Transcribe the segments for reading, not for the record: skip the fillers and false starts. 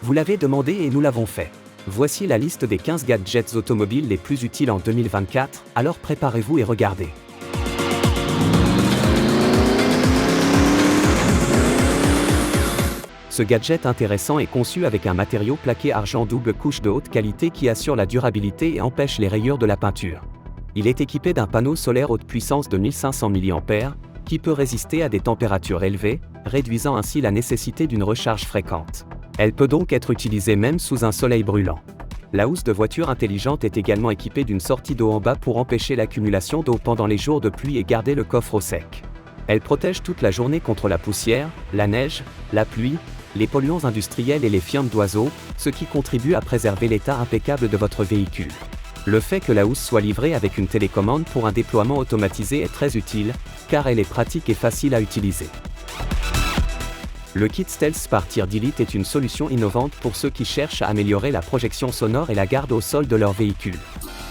Vous l'avez demandé et nous l'avons fait. Voici la liste des 15 gadgets automobiles les plus utiles en 2024, alors préparez-vous et regardez. Ce gadget intéressant est conçu avec un matériau plaqué argent double couche de haute qualité qui assure la durabilité et empêche les rayures de la peinture. Il est équipé d'un panneau solaire haute puissance de 1500 mAh, qui peut résister à des températures élevées, réduisant ainsi la nécessité d'une recharge fréquente. Elle peut donc être utilisée même sous un soleil brûlant. La housse de voiture intelligente est également équipée d'une sortie d'eau en bas pour empêcher l'accumulation d'eau pendant les jours de pluie et garder le coffre au sec. Elle protège toute la journée contre la poussière, la neige, la pluie, les polluants industriels et les fientes d'oiseaux, ce qui contribue à préserver l'état impeccable de votre véhicule. Le fait que la housse soit livrée avec une télécommande pour un déploiement automatisé est très utile, car elle est pratique et facile à utiliser. Le kit Stealth Spartier d'Elite est une solution innovante pour ceux qui cherchent à améliorer la projection sonore et la garde au sol de leur véhicule.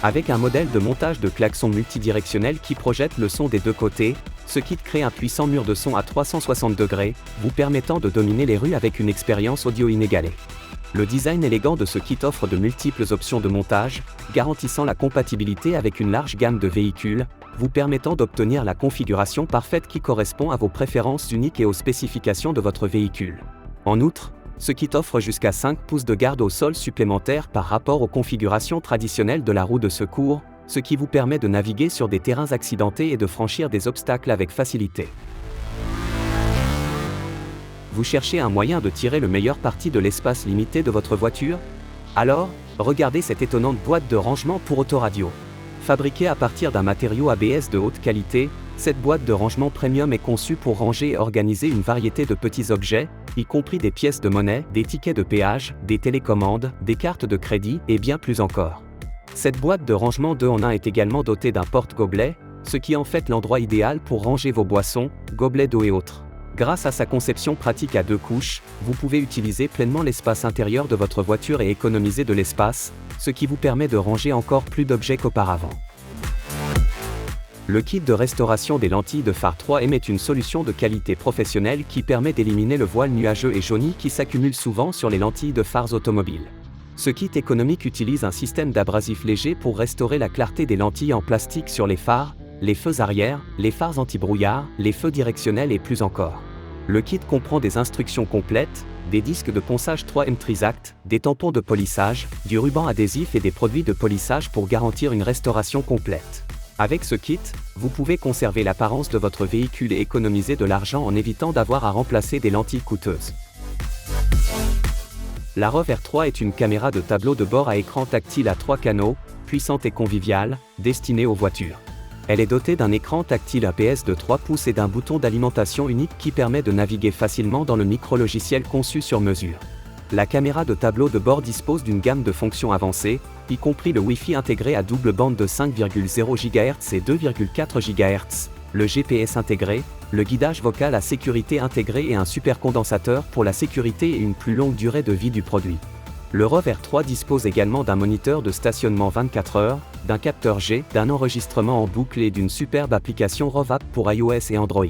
Avec un modèle de montage de klaxon multidirectionnel qui projette le son des deux côtés, ce kit crée un puissant mur de son à 360 degrés, vous permettant de dominer les rues avec une expérience audio inégalée. Le design élégant de ce kit offre de multiples options de montage, garantissant la compatibilité avec une large gamme de véhicules, vous permettant d'obtenir la configuration parfaite qui correspond à vos préférences uniques et aux spécifications de votre véhicule. En outre, ce kit offre jusqu'à 5 pouces de garde au sol supplémentaires par rapport aux configurations traditionnelles de la roue de secours, ce qui vous permet de naviguer sur des terrains accidentés et de franchir des obstacles avec facilité. Vous cherchez un moyen de tirer le meilleur parti de l'espace limité de votre voiture? Alors, regardez cette étonnante boîte de rangement pour autoradio. Fabriquée à partir d'un matériau ABS de haute qualité, cette boîte de rangement premium est conçue pour ranger et organiser une variété de petits objets, y compris des pièces de monnaie, des tickets de péage, des télécommandes, des cartes de crédit et bien plus encore. Cette boîte de rangement 2 en 1 est également dotée d'un porte-gobelet, ce qui en fait l'endroit idéal pour ranger vos boissons, gobelets d'eau et autres. Grâce à sa conception pratique à 2 couches, vous pouvez utiliser pleinement l'espace intérieur de votre voiture et économiser de l'espace, ce qui vous permet de ranger encore plus d'objets qu'auparavant. Le kit de restauration des lentilles de phare 3M est une solution de qualité professionnelle qui permet d'éliminer le voile nuageux et jauni qui s'accumule souvent sur les lentilles de phares automobiles. Ce kit économique utilise un système d'abrasif léger pour restaurer la clarté des lentilles en plastique sur les phares, les feux arrière, les phares anti-brouillard, les feux directionnels et plus encore. Le kit comprend des instructions complètes, des disques de ponçage 3M Trisact, des tampons de polissage, du ruban adhésif et des produits de polissage pour garantir une restauration complète. Avec ce kit, vous pouvez conserver l'apparence de votre véhicule et économiser de l'argent en évitant d'avoir à remplacer des lentilles coûteuses. La ROV R3 est une caméra de tableau de bord à écran tactile à 3 canaux, puissante et conviviale, destinée aux voitures. Elle est dotée d'un écran tactile APS de 3 pouces et d'un bouton d'alimentation unique qui permet de naviguer facilement dans le micro-logiciel conçu sur mesure. La caméra de tableau de bord dispose d'une gamme de fonctions avancées, y compris le Wi-Fi intégré à double bande de 5,0 GHz et 2,4 GHz, le GPS intégré, le guidage vocal à sécurité intégré et un supercondensateur pour la sécurité et une plus longue durée de vie du produit. Le ROV R3 dispose également d'un moniteur de stationnement 24 heures, d'un capteur G, d'un enregistrement en boucle et d'une superbe application ROV App pour iOS et Android.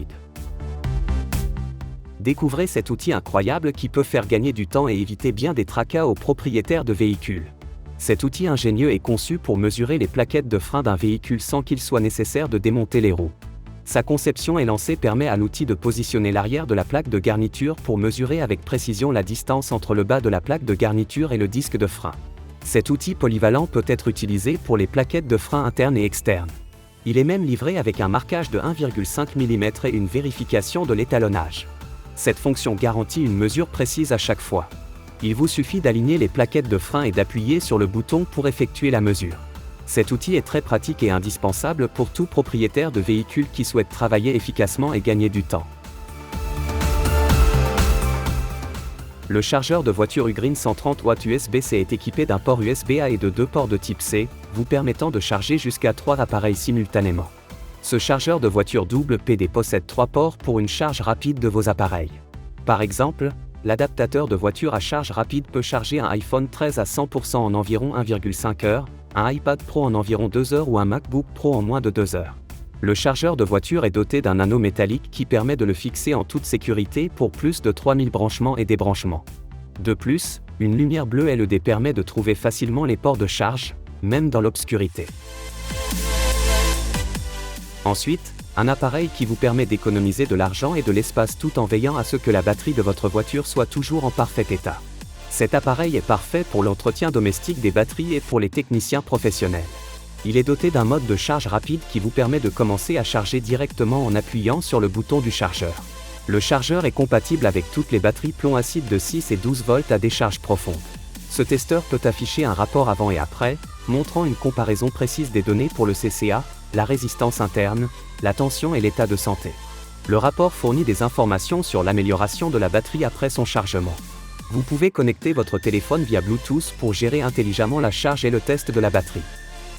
Découvrez cet outil incroyable qui peut faire gagner du temps et éviter bien des tracas aux propriétaires de véhicules. Cet outil ingénieux est conçu pour mesurer les plaquettes de frein d'un véhicule sans qu'il soit nécessaire de démonter les roues. Sa conception et lancée permet à l'outil de positionner l'arrière de la plaque de garniture pour mesurer avec précision la distance entre le bas de la plaque de garniture et le disque de frein. Cet outil polyvalent peut être utilisé pour les plaquettes de frein internes et externes. Il est même livré avec un marquage de 1,5 mm et une vérification de l'étalonnage. Cette fonction garantit une mesure précise à chaque fois. Il vous suffit d'aligner les plaquettes de frein et d'appuyer sur le bouton pour effectuer la mesure. Cet outil est très pratique et indispensable pour tout propriétaire de véhicule qui souhaite travailler efficacement et gagner du temps. Le chargeur de voiture Ugreen 130 watts USB-C est équipé d'un port USB-A et de 2 ports de type C, vous permettant de charger jusqu'à 3 appareils simultanément. Ce chargeur de voiture double PD possède 3 ports pour une charge rapide de vos appareils. Par exemple, l'adaptateur de voiture à charge rapide peut charger un iPhone 13 à 100% en environ 1,5 heures, un iPad Pro en environ 2 heures ou un MacBook Pro en moins de 2 heures. Le chargeur de voiture est doté d'un anneau métallique qui permet de le fixer en toute sécurité pour plus de 3000 branchements et débranchements. De plus, Une lumière bleue LED permet de trouver facilement les ports de charge, même dans l'obscurité. Ensuite, un appareil qui vous permet d'économiser de l'argent et de l'espace tout en veillant à ce que la batterie de votre voiture soit toujours en parfait état. Cet appareil est parfait pour l'entretien domestique des batteries et pour les techniciens professionnels. Il est doté d'un mode de charge rapide qui vous permet de commencer à charger directement en appuyant sur le bouton du chargeur. Le chargeur est compatible avec toutes les batteries plomb-acide de 6 et 12 volts à décharge profonde. Ce testeur peut afficher un rapport avant et après, montrant une comparaison précise des données pour le CCA, la résistance interne, la tension et l'état de santé. Le rapport fournit des informations sur l'amélioration de la batterie après son chargement. Vous pouvez connecter votre téléphone via Bluetooth pour gérer intelligemment la charge et le test de la batterie.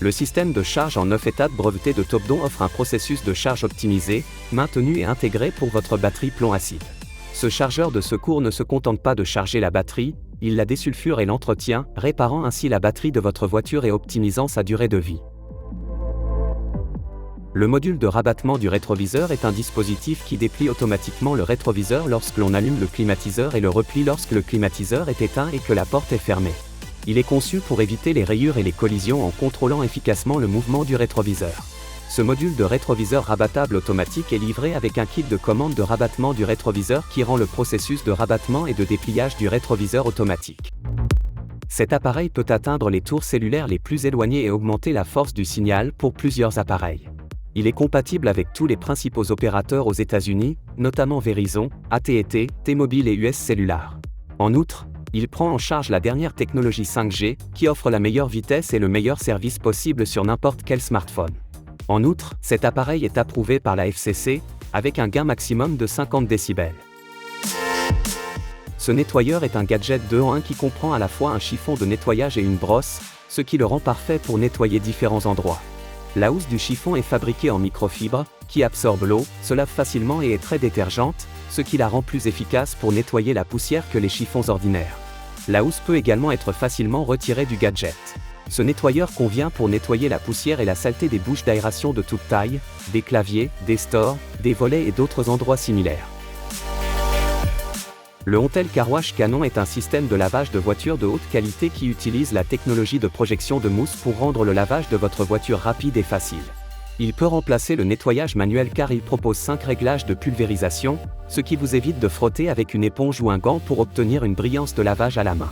Le système de charge en 9 étapes breveté de Topdon offre un processus de charge optimisé, maintenu et intégré pour votre batterie plomb-acide. Ce chargeur de secours ne se contente pas de charger la batterie, il la désulfure et l'entretient, réparant ainsi la batterie de votre voiture et optimisant sa durée de vie. Le module de rabattement du rétroviseur est un dispositif qui déplie automatiquement le rétroviseur lorsque l'on allume le climatiseur et le replie lorsque le climatiseur est éteint et que la porte est fermée. Il est conçu pour éviter les rayures et les collisions en contrôlant efficacement le mouvement du rétroviseur. Ce module de rétroviseur rabattable automatique est livré avec un kit de commande de rabattement du rétroviseur qui rend le processus de rabattement et de dépliage du rétroviseur automatique. Cet appareil peut atteindre les tours cellulaires les plus éloignées et augmenter la force du signal pour plusieurs appareils. Il est compatible avec tous les principaux opérateurs aux États-Unis, notamment Verizon, AT&T, T-Mobile et US Cellular. En outre, il prend en charge la dernière technologie 5G, qui offre la meilleure vitesse et le meilleur service possible sur n'importe quel smartphone. En outre, cet appareil est approuvé par la FCC, avec un gain maximum de 50 décibels. Ce nettoyeur est un gadget 2 en 1 qui comprend à la fois un chiffon de nettoyage et une brosse, ce qui le rend parfait pour nettoyer différents endroits. La housse du chiffon est fabriquée en microfibre, qui absorbe l'eau, se lave facilement et est très détergente, ce qui la rend plus efficace pour nettoyer la poussière que les chiffons ordinaires. La housse peut également être facilement retirée du gadget. Ce nettoyeur convient pour nettoyer la poussière et la saleté des bouches d'aération de toute taille, des claviers, des stores, des volets et d'autres endroits similaires. Le Ontel Car Wash Canon est un système de lavage de voitures de haute qualité qui utilise la technologie de projection de mousse pour rendre le lavage de votre voiture rapide et facile. Il peut remplacer le nettoyage manuel car il propose 5 réglages de pulvérisation, ce qui vous évite de frotter avec une éponge ou un gant pour obtenir une brillance de lavage à la main.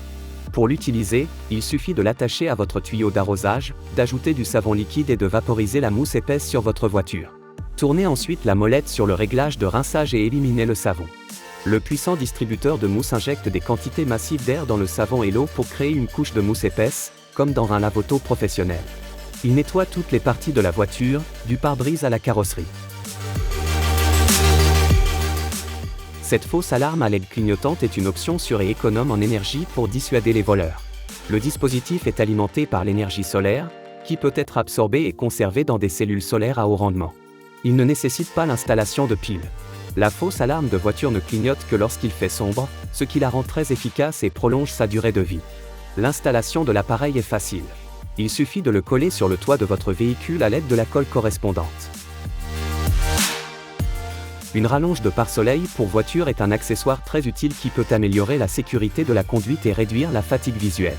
Pour l'utiliser, il suffit de l'attacher à votre tuyau d'arrosage, d'ajouter du savon liquide et de vaporiser la mousse épaisse sur votre voiture. Tournez ensuite la molette sur le réglage de rinçage et éliminez le savon. Le puissant distributeur de mousse injecte des quantités massives d'air dans le savon et l'eau pour créer une couche de mousse épaisse, comme dans un lave-auto professionnel. Il nettoie toutes les parties de la voiture, du pare-brise à la carrosserie. Cette fausse alarme à LED clignotante est une option sûre et économe en énergie pour dissuader les voleurs. Le dispositif est alimenté par l'énergie solaire, qui peut être absorbée et conservée dans des cellules solaires à haut rendement. Il ne nécessite pas l'installation de piles. La fausse alarme de voiture ne clignote que lorsqu'il fait sombre, ce qui la rend très efficace et prolonge sa durée de vie. L'installation de l'appareil est facile. Il suffit de le coller sur le toit de votre véhicule à l'aide de la colle correspondante. Une rallonge de pare-soleil pour voiture est un accessoire très utile qui peut améliorer la sécurité de la conduite et réduire la fatigue visuelle.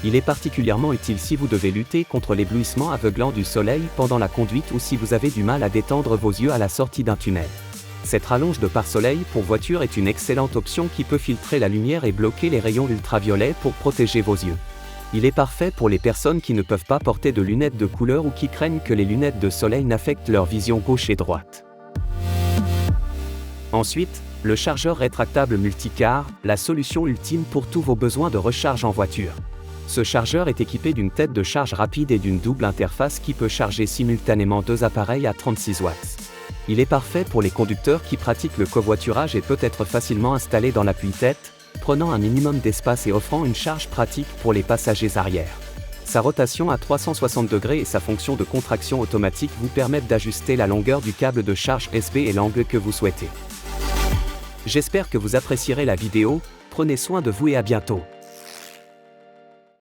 Il est particulièrement utile si vous devez lutter contre l'éblouissement aveuglant du soleil pendant la conduite ou si vous avez du mal à détendre vos yeux à la sortie d'un tunnel. Cette rallonge de pare-soleil pour voiture est une excellente option qui peut filtrer la lumière et bloquer les rayons ultraviolets pour protéger vos yeux. Il est parfait pour les personnes qui ne peuvent pas porter de lunettes de couleur ou qui craignent que les lunettes de soleil n'affectent leur vision gauche et droite. Ensuite, le chargeur rétractable multicar, la solution ultime pour tous vos besoins de recharge en voiture. Ce chargeur est équipé d'une tête de charge rapide et d'une double interface qui peut charger simultanément 2 appareils à 36 watts. Il est parfait pour les conducteurs qui pratiquent le covoiturage et peut être facilement installé dans l'appui-tête, prenant un minimum d'espace et offrant une charge pratique pour les passagers arrière. Sa rotation à 360 degrés et sa fonction de contraction automatique vous permettent d'ajuster la longueur du câble de charge USB et l'angle que vous souhaitez. J'espère que vous apprécierez la vidéo, prenez soin de vous et à bientôt.